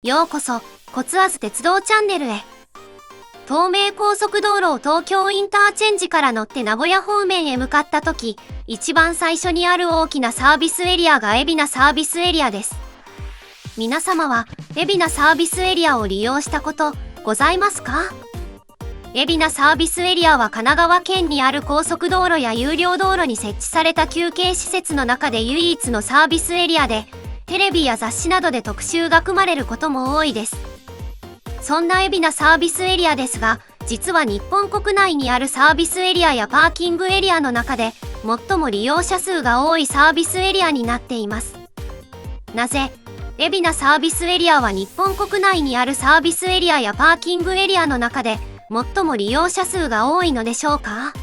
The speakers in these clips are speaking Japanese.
ようこそ、コツアズ鉄道チャンネルへ。東名高速道路を東京インターチェンジから乗って名古屋方面へ向かった時、一番最初にある大きなサービスエリアが海老名サービスエリアです。皆様は、海老名サービスエリアを利用したこと、ございますか？海老名サービスエリアは神奈川県にある高速道路や有料道路に設置された休憩施設の中で唯一のサービスエリアで、テレビや雑誌などで特集が組まれることも多いです。そんな海老名サービスエリアですが、実は日本国内にあるサービスエリアやパーキングエリアの中で、最も利用者数が多いサービスエリアになっています。なぜ、海老名サービスエリアは日本国内にあるサービスエリアやパーキングエリアの中で、最も利用者数が多いのでしょうか？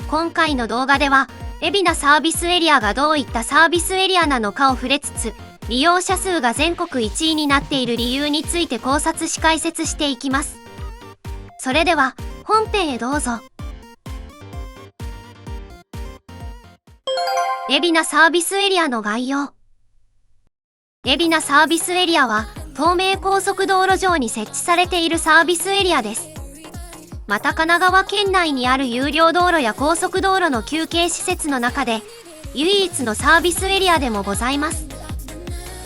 今回の動画では、海老名サービスエリアがどういったサービスエリアなのかを触れつつ、利用者数が全国1位になっている理由について考察し解説していきます。それでは、本編へどうぞ。海老名サービスエリアの概要。海老名サービスエリアは、東名高速道路上に設置されているサービスエリアです。また神奈川県内にある有料道路や高速道路の休憩施設の中で、唯一のサービスエリアでもございます。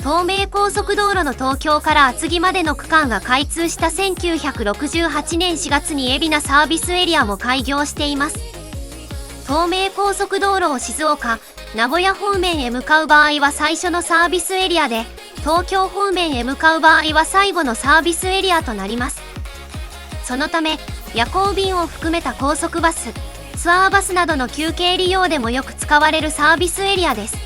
東名高速道路の東京から厚木までの区間が開通した1968年4月に海老名サービスエリアも開業しています。東名高速道路を静岡、名古屋方面へ向かう場合は最初のサービスエリアで、東京方面へ向かう場合は最後のサービスエリアとなります。そのため、夜行便を含めた高速バス、ツアーバスなどの休憩利用でもよく使われるサービスエリアです。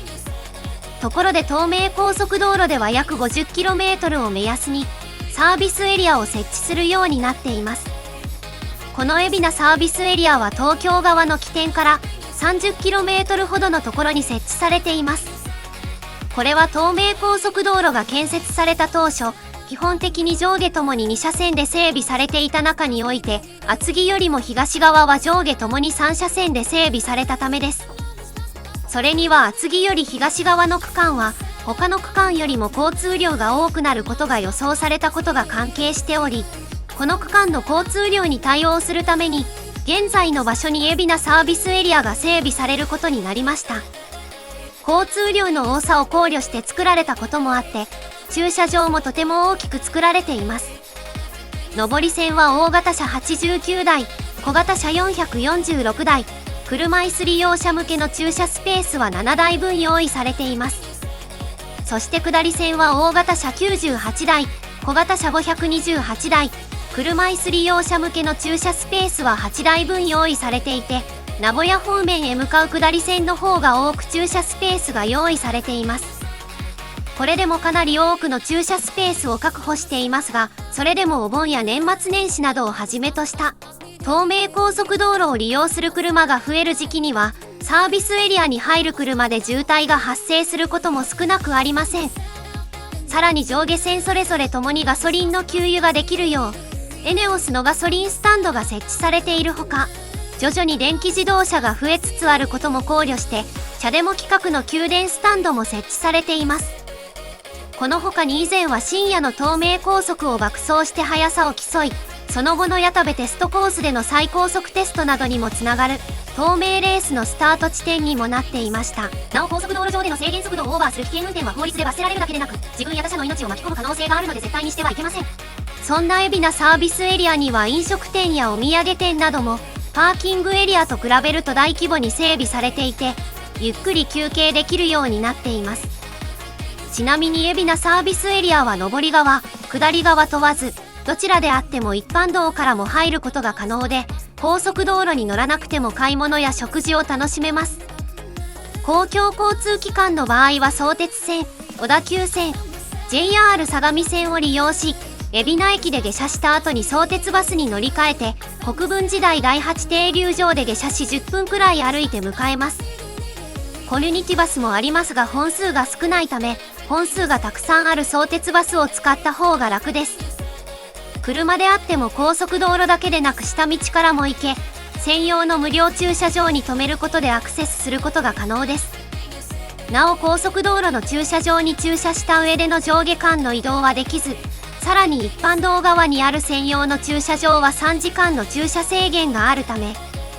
ところで東名高速道路では約 50km を目安にサービスエリアを設置するようになっています。この海老名サービスエリアは東京側の起点から 30km ほどのところに設置されています。これは東名高速道路が建設された当初、基本的に上下ともに2車線で整備されていた中において、厚木よりも東側は上下ともに3車線で整備されたためです。それには厚木より東側の区間は、他の区間よりも交通量が多くなることが予想されたことが関係しており、この区間の交通量に対応するために、現在の場所に海老名サービスエリアが整備されることになりました。交通量の多さを考慮して作られたこともあって、駐車場もとても大きく作られています。上り線は大型車89台、小型車446台、車椅子利用者向けの駐車スペースは7台分用意されています。そして下り線は大型車98台、小型車528台、車椅子利用者向けの駐車スペースは8台分用意されていて、名古屋方面へ向かう下り線の方が多く駐車スペースが用意されています。これでもかなり多くの駐車スペースを確保していますが、それでもお盆や年末年始などをはじめとした東名高速道路を利用する車が増える時期には、サービスエリアに入る車で渋滞が発生することも少なくありません。さらに上下線それぞれともにガソリンの給油ができるよう、エネオスのガソリンスタンドが設置されているほか、徐々に電気自動車が増えつつあることも考慮して、チャデモ規格の給電スタンドも設置されています。この他に以前は深夜の東名高速を爆走して速さを競い、その後の谷田部テストコースでの最高速テストなどにもつながる東名レースのスタート地点にもなっていました。なお高速道路上での制限速度をオーバーする危険運転は法律で罰せられるだけでなく、自分や他者の命を巻き込む可能性があるので絶対にしてはいけません。そんな海老名サービスエリアには飲食店やお土産店などもパーキングエリアと比べると大規模に整備されていて、ゆっくり休憩できるようになっています。ちなみに海老名サービスエリアは上り側、下り側問わず、どちらであっても一般道からも入ることが可能で、高速道路に乗らなくても買い物や食事を楽しめます。公共交通機関の場合は相鉄線、小田急線、JR 相模線を利用し、海老名駅で下車した後に相鉄バスに乗り換えて、国分寺台第8停留場で下車し10分くらい歩いて迎えます。コミュニティバスもありますが本数が少ないため、本数がたくさんある相鉄バスを使った方が楽です。車であっても高速道路だけでなく下道からも行け、専用の無料駐車場に停めることでアクセスすることが可能です。なお高速道路の駐車場に駐車した上での上下間の移動はできず、さらに一般道側にある専用の駐車場は3時間の駐車制限があるため、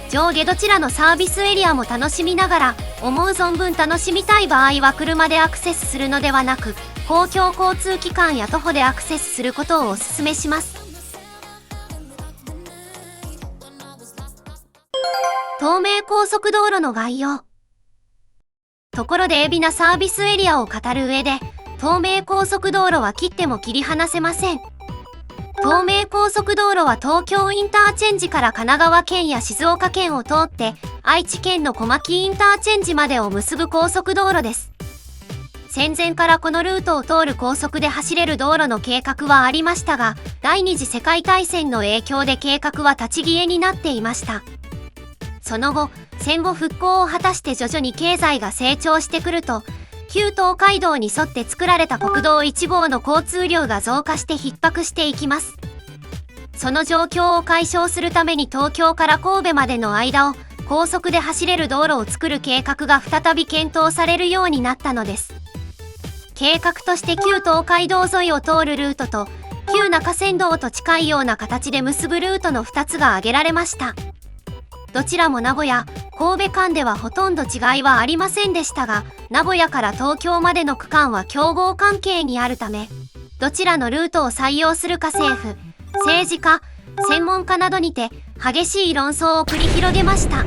上下どちらのサービスエリアも楽しみながら、思う存分楽しみたい場合は車でアクセスするのではなく、公共交通機関や徒歩でアクセスすることをお勧めします。東名高速道路の概要。ところで海老名サービスエリアを語る上で、東名高速道路は切っても切り離せません。東名高速道路は東京インターチェンジから神奈川県や静岡県を通って愛知県の小牧インターチェンジまでを結ぶ高速道路です。戦前からこのルートを通る高速で走れる道路の計画はありましたが、第二次世界大戦の影響で計画は立ち消えになっていました。その後、戦後復興を果たして徐々に経済が成長してくると、旧東海道に沿って作られた国道1号の交通量が増加して逼迫していきます。その状況を解消するために東京から神戸までの間を高速で走れる道路を作る計画が再び検討されるようになったのです。計画として旧東海道沿いを通るルートと旧中山道と近いような形で結ぶルートの2つが挙げられました。どちらも名古屋、神戸間ではほとんど違いはありませんでしたが、名古屋から東京までの区間は競合関係にあるため、どちらのルートを採用するか政府、政治家、専門家などにて激しい論争を繰り広げました。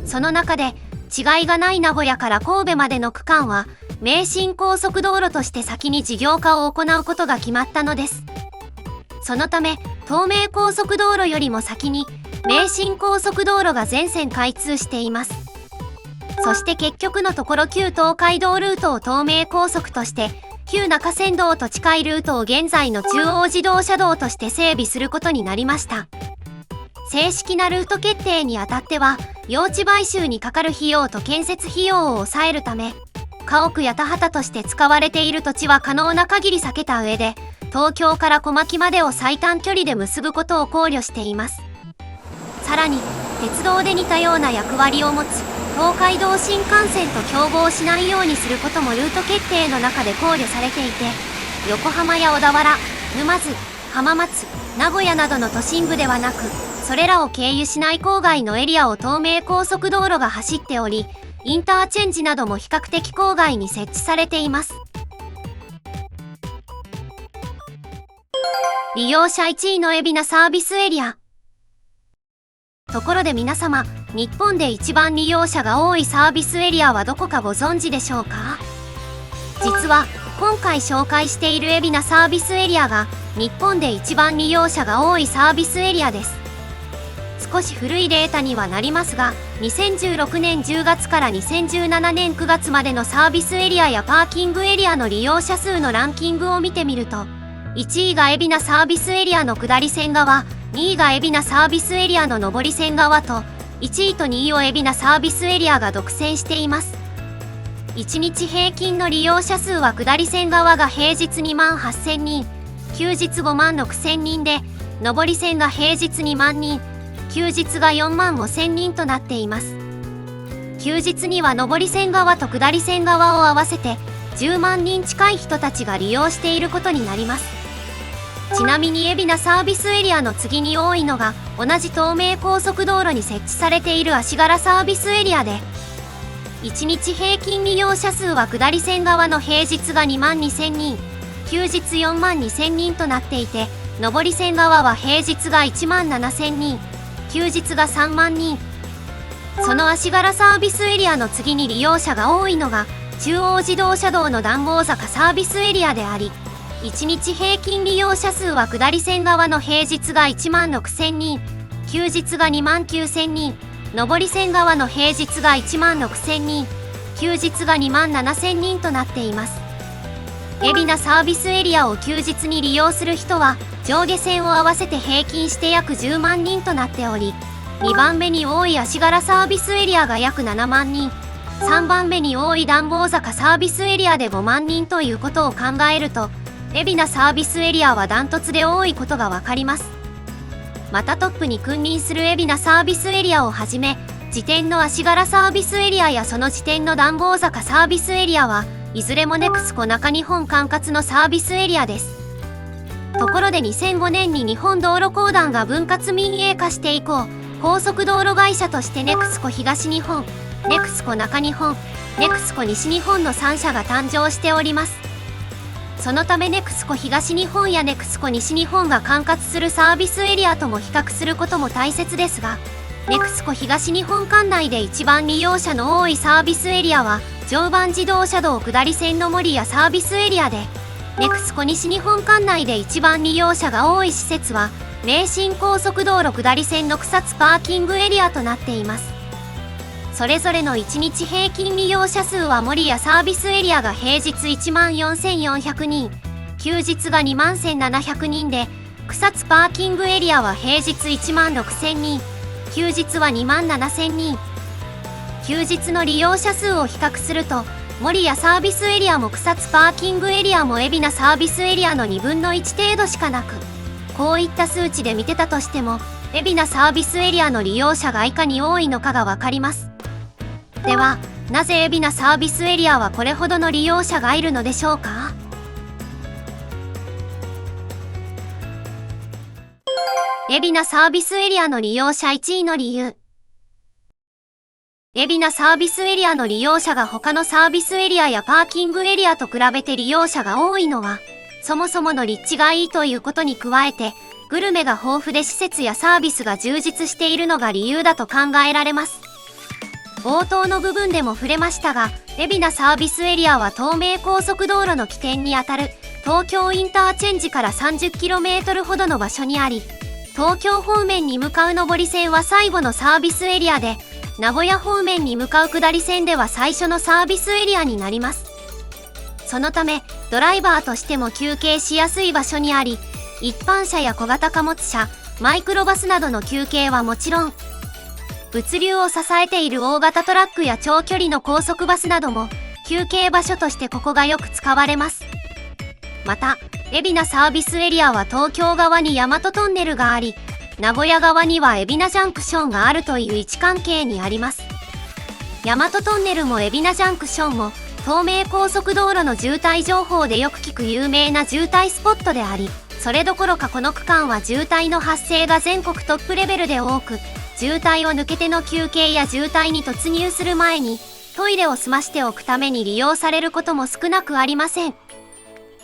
その中で違いがない名古屋から神戸までの区間は名神高速道路として先に事業化を行うことが決まったのです。そのため東名高速道路よりも先に名神高速道路が全線開通しています。そして結局のところ旧東海道ルートを東名高速として旧中山道と近いルートを現在の中央自動車道として整備することになりました。正式なルート決定にあたっては用地買収にかかる費用と建設費用を抑えるため、家屋や田畑として使われている土地は可能な限り避けた上で東京から小牧までを最短距離で結ぶことを考慮しています。さらに鉄道で似たような役割を持つ東海道新幹線と競合しないようにすることもルート決定の中で考慮されていて、横浜や小田原、沼津、浜松、名古屋などの都心部ではなく、それらを経由しない郊外のエリアを東名高速道路が走っており、インターチェンジなども比較的郊外に設置されています。利用者1位の海老名サービスエリア。ところで皆様、日本で一番利用者が多いサービスエリアはどこかご存知でしょうか？実は今回紹介している海老名サービスエリアが日本で一番利用者が多いサービスエリアです。少し古いデータにはなりますが、2016年10月から2017年9月までのサービスエリアやパーキングエリアの利用者数のランキングを見てみると、1位が海老名サービスエリアの下り線側、2位が海老名サービスエリアの上り線側と、1位と2位を海老名サービスエリアが独占しています。1日平均の利用者数は下り線側が平日2万8000人、休日5万6000人で、上り線が平日2万人、休日が4万5000人となっています。休日には上り線側と下り線側を合わせて10万人近い人たちが利用していることになります。ちなみに海老名サービスエリアの次に多いのが同じ東名高速道路に設置されている足柄サービスエリアで、1日平均利用者数は下り線側の平日が2万2000人、休日4万2000人となっていて、上り線側は平日が1万7000人、休日が3万人。その足柄サービスエリアの次に利用者が多いのが中央自動車道の談合坂サービスエリアであり、1日平均利用者数は下り線側の平日が1万6000人、休日が2万9000人、上り線側の平日が1万6000人、休日が2万7000人となっています。海老名サービスエリアを休日に利用する人は上下線を合わせて平均して約10万人となっており、2番目に多い足柄サービスエリアが約7万人、3番目に多い談合坂サービスエリアで5万人ということを考えると、海老名サービスエリアはダントツで多いことがわかります。またトップに君臨する海老名サービスエリアをはじめ、自転の足柄サービスエリアやその自転の談合坂サービスエリアはいずれもネクスコ中日本管轄のサービスエリアです。ところで2005年に日本道路公団が分割民営化して以降、高速道路会社としてネクスコ東日本、ネクスコ中日本、ネクスコ西日本の3社が誕生しております。そのためネクスコ東日本やネクスコ西日本が管轄するサービスエリアとも比較することも大切ですが、ネクスコ東日本管内で一番利用者の多いサービスエリアは常磐自動車道下り線の守谷サービスエリアで、ネクスコ西日本管内で一番利用者が多い施設は名神高速道路下り線の草津パーキングエリアとなっています。それぞれの1日平均利用者数は守谷サービスエリアが平日14,400人、休日が21,700人で、草津パーキングエリアは平日16,000人、休日は27,000人。休日の利用者数を比較すると、守谷サービスエリアも草津パーキングエリアも海老名サービスエリアの2分の1程度しかなく、こういった数値で見てたとしても、海老名サービスエリアの利用者がいかに多いのかがわかります。では、なぜ海老名サービスエリアはこれほどの利用者がいるのでしょうか？海老名サービスエリアの利用者1位の理由。海老名サービスエリアの利用者が他のサービスエリアやパーキングエリアと比べて利用者が多いのは、そもそもの立地がいいということに加えて、グルメが豊富で施設やサービスが充実しているのが理由だと考えられます。冒頭の部分でも触れましたが、海老名サービスエリアは東名高速道路の起点にあたる東京インターチェンジから 30km ほどの場所にあり、東京方面に向かう上り線は最後のサービスエリアで、名古屋方面に向かう下り線では最初のサービスエリアになります。そのため、ドライバーとしても休憩しやすい場所にあり、一般車や小型貨物車、マイクロバスなどの休憩はもちろん、物流を支えている大型トラックや長距離の高速バスなども休憩場所としてここがよく使われます。また、海老名サービスエリアは東京側に大和トンネルがあり、名古屋側には海老名ジャンクションがあるという位置関係にあります。大和トンネルも海老名ジャンクションも東名高速道路の渋滞情報でよく聞く有名な渋滞スポットであり、それどころかこの区間は渋滞の発生が全国トップレベルで多く、渋滞を抜けての休憩や渋滞に突入する前にトイレを済ましておくために利用されることも少なくありません。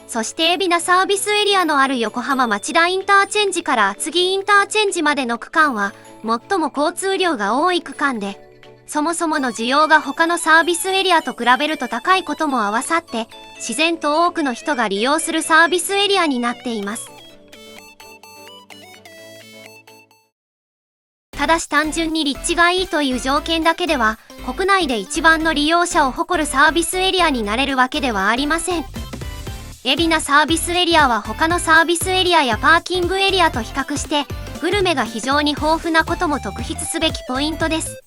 そして海老名サービスエリアのある横浜町田インターチェンジから厚木インターチェンジまでの区間は最も交通量が多い区間で、そもそもの需要が他のサービスエリアと比べると高いことも合わさって自然と多くの人が利用するサービスエリアになっています。ただし単純に立地がいいという条件だけでは国内で一番の利用者を誇るサービスエリアになれるわけではありません。海老名サービスエリアは他のサービスエリアやパーキングエリアと比較してグルメが非常に豊富なことも特筆すべきポイントです。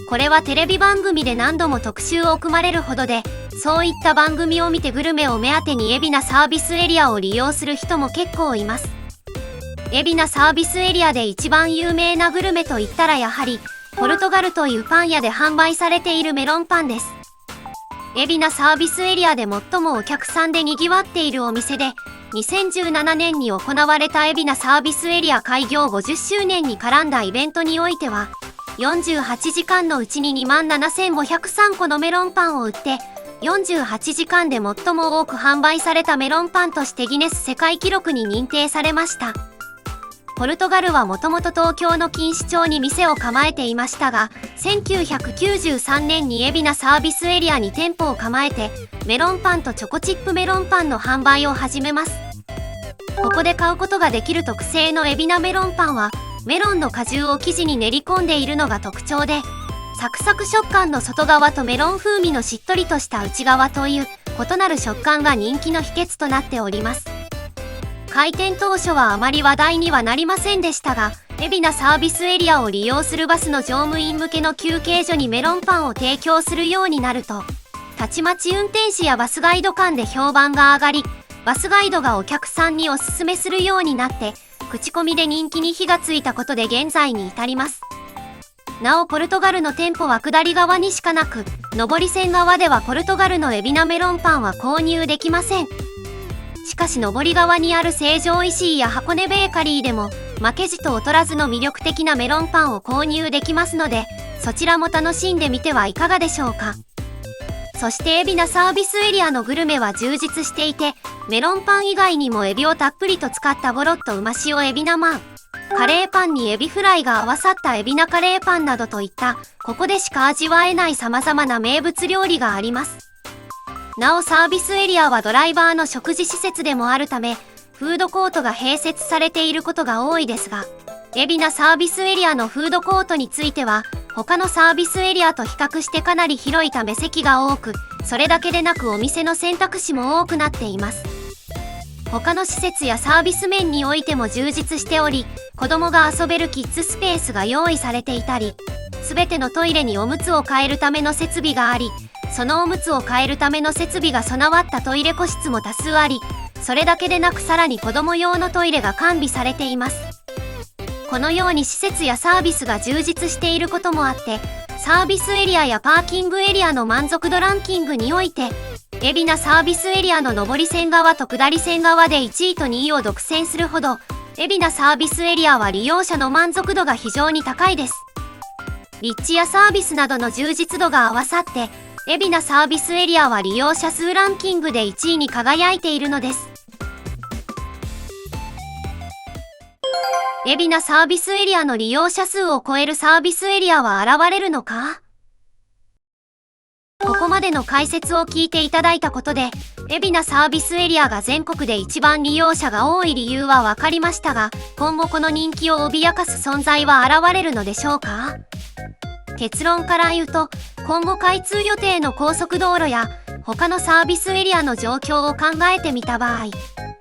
これはテレビ番組で何度も特集を組まれるほどで、そういった番組を見てグルメを目当てに海老名サービスエリアを利用する人も結構います。海老名サービスエリアで一番有名なグルメといったらやはりポルトガルというパン屋で販売されているメロンパンです。海老名サービスエリアで最もお客さんで賑わっているお店で、2017年に行われた海老名サービスエリア開業50周年に絡んだイベントにおいては、48時間のうちに27,503個のメロンパンを売って、48時間で最も多く販売されたメロンパンとしてギネス世界記録に認定されました。ポルトガルはもともと東京の錦糸町に店を構えていましたが、1993年に海老名サービスエリアに店舗を構えて、メロンパンとチョコチップメロンパンの販売を始めます。ここで買うことができる特製の海老名メロンパンは、メロンの果汁を生地に練り込んでいるのが特徴で、サクサク食感の外側とメロン風味のしっとりとした内側という異なる食感が人気の秘訣となっております。開店当初はあまり話題にはなりませんでしたが、海老名サービスエリアを利用するバスの乗務員向けの休憩所にメロンパンを提供するようになると、たちまち運転士やバスガイド間で評判が上がり、バスガイドがお客さんにおすすめするようになって、口コミで人気に火がついたことで現在に至ります。なおポルトガルの店舗は下り側にしかなく、上り線側ではポルトガルの海老名メロンパンは購入できません。しかし上り側にある成城石井や箱根ベーカリーでも負けじと劣らずの魅力的なメロンパンを購入できますので、そちらも楽しんでみてはいかがでしょうか。そして海老名サービスエリアのグルメは充実していて、メロンパン以外にもエビをたっぷりと使ったゴロッとうま塩海老名まん、カレーパンにエビフライが合わさった海老名カレーパンなどといったここでしか味わえない様々な名物料理があります。なおサービスエリアはドライバーの食事施設でもあるため、フードコートが併設されていることが多いですが、海老名サービスエリアのフードコートについては他のサービスエリアと比較してかなり広いため席が多く、それだけでなくお店の選択肢も多くなっています。他の施設やサービス面においても充実しており、子供が遊べるキッズスペースが用意されていたり、すべてのトイレにおむつを替えるための設備があり、そのおむつを替えるための設備が備わったトイレ個室も多数あり、それだけでなくさらに子供用のトイレが完備されています。このように施設やサービスが充実していることもあって、サービスエリアやパーキングエリアの満足度ランキングにおいて、海老名サービスエリアの上り線側と下り線側で1位と2位を独占するほど、海老名サービスエリアは利用者の満足度が非常に高いです。立地やサービスなどの充実度が合わさって、海老名サービスエリアは利用者数ランキングで1位に輝いているのです。海老名サービスエリアの利用者数を超えるサービスエリアは現れるのか？ここまでの解説を聞いていただいたことで、海老名サービスエリアが全国で一番利用者が多い理由は分かりましたが、今後この人気を脅かす存在は現れるのでしょうか？結論から言うと、今後開通予定の高速道路や他のサービスエリアの状況を考えてみた場合、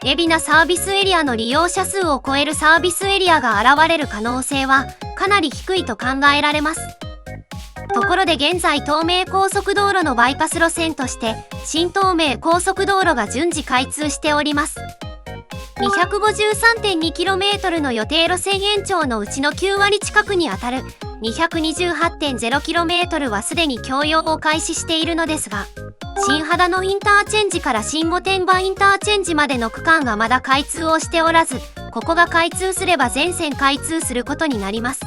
海老名サービスエリアの利用者数を超えるサービスエリアが現れる可能性はかなり低いと考えられます。ところで現在東名高速道路のバイパス路線として新東名高速道路が順次開通しております。253.2km の予定路線延長のうちの9割近くにあたる 228.0km はすでに供用を開始しているのですが、新秦野インターチェンジから新御殿場インターチェンジまでの区間がまだ開通をしておらず、ここが開通すれば全線開通することになります。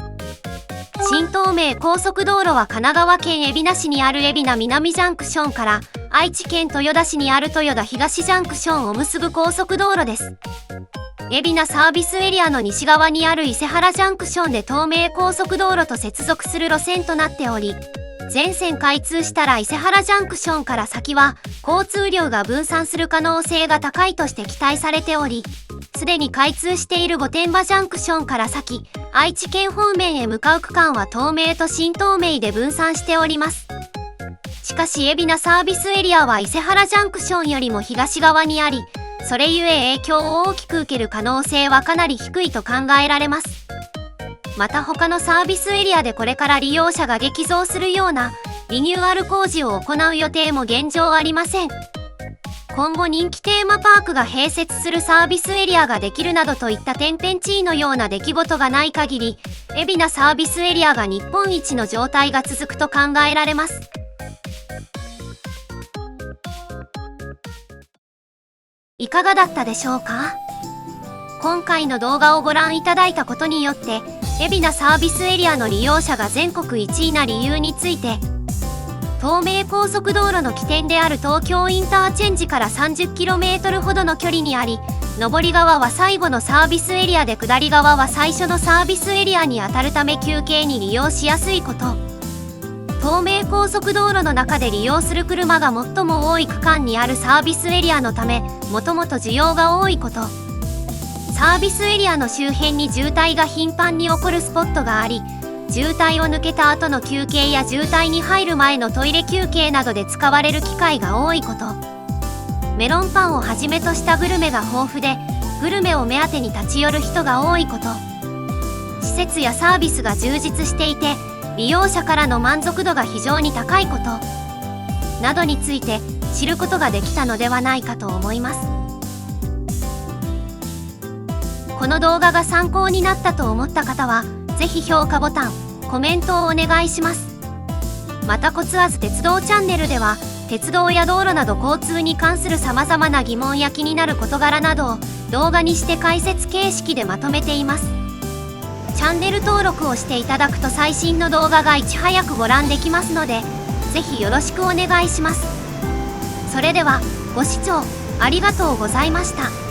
新東名高速道路は神奈川県海老名市にある海老名南ジャンクションから愛知県豊田市にある豊田東ジャンクションを結ぶ高速道路です。海老名サービスエリアの西側にある伊勢原ジャンクションで東名高速道路と接続する路線となっており、全線開通したら伊勢原ジャンクションから先は交通量が分散する可能性が高いとして期待されており、すでに開通している御殿場ジャンクションから先、愛知県方面へ向かう区間は東名と新東名で分散しております。しかし海老名サービスエリアは伊勢原ジャンクションよりも東側にあり、それゆえ影響を大きく受ける可能性はかなり低いと考えられます。また他のサービスエリアでこれから利用者が激増するようなリニューアル工事を行う予定も現状ありません。今後人気テーマパークが併設するサービスエリアができるなどといった天変地異のような出来事がない限り、海老名サービスエリアが日本一の状態が続くと考えられます。いかがだったでしょうか？今回の動画をご覧いただいたことによって、海老名サービスエリアの利用者が全国1位な理由について、東名高速道路の起点である東京インターチェンジから 30km ほどの距離にあり、上り側は最後のサービスエリアで下り側は最初のサービスエリアにあたるため休憩に利用しやすいこと。東名高速道路の中で利用する車が最も多い区間にあるサービスエリアのため、もともと需要が多いこと。サービスエリアの周辺に渋滞が頻繁に起こるスポットがあり、渋滞を抜けた後の休憩や渋滞に入る前のトイレ休憩などで使われる機会が多いこと。メロンパンをはじめとしたグルメが豊富で、グルメを目当てに立ち寄る人が多いこと。施設やサービスが充実していて、利用者からの満足度が非常に高いことなどについて知ることができたのではないかと思います。この動画が参考になったと思った方は、ぜひ評価ボタン、コメントをお願いします。またコツアズ鉄道チャンネルでは、鉄道や道路など交通に関する様々な疑問や気になる事柄などを動画にして解説形式でまとめています。チャンネル登録をしていただくと最新の動画がいち早くご覧できますので、ぜひよろしくお願いします。それでは、ご視聴ありがとうございました。